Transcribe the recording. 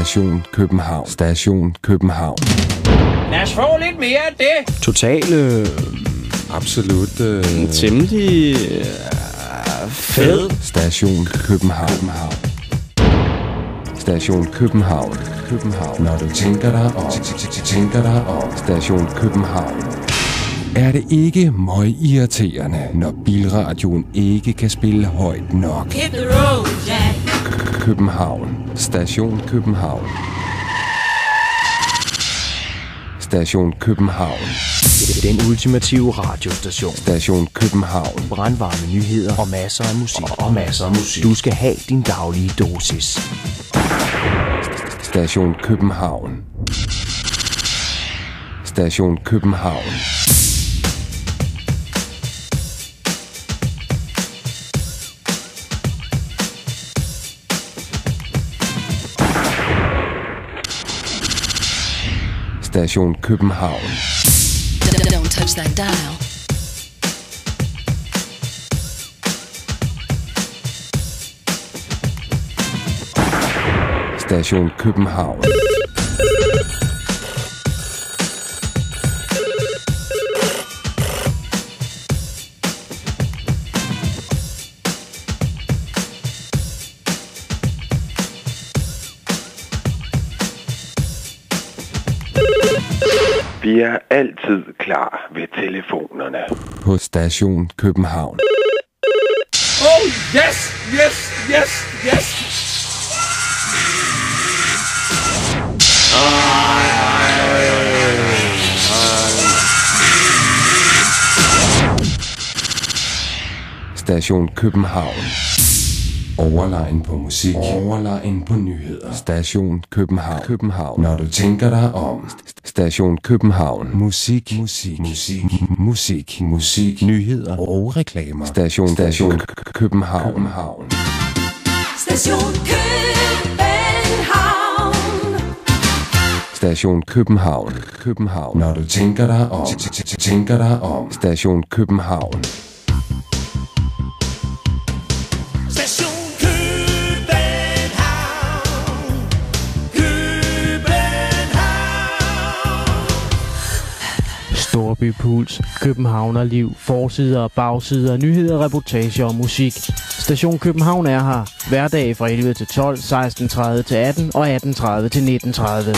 Station København. Station København. Lad os få lidt mere af det. Total Absolut. temmelig fed. Station København. Station København. København. Når du tænker dig om. Tænker dig om. Station København. Er det ikke møgirriterende, når bilradioen ikke kan spille højt nok? Hit the road, Jack. København. Station København. Station København. Den ultimative radiostation. Station København. Brandvarme nyheder og masser af musik. Du skal have din daglige dosis. Station København. Station København. Station København. Don't touch that dial. Station København. Vi er altid klar ved telefonerne. På Station København. Oh, yes, yes, yes, yes. Station København. Overlegen på musik. Overlegen på nyheder. Station København. København. Når du tænker dig om. Station København. Musik. Nyheder og reklamer. Station København. Station København. Station København. Når du tænker dig om. Station København. Station København. Storbypuls, københavnerliv, forsider og bagsider, nyheder, reportager og musik. Station København er her. Hverdag fra 11 til 12, 16:30 til 18 og 18:30 til 19:30.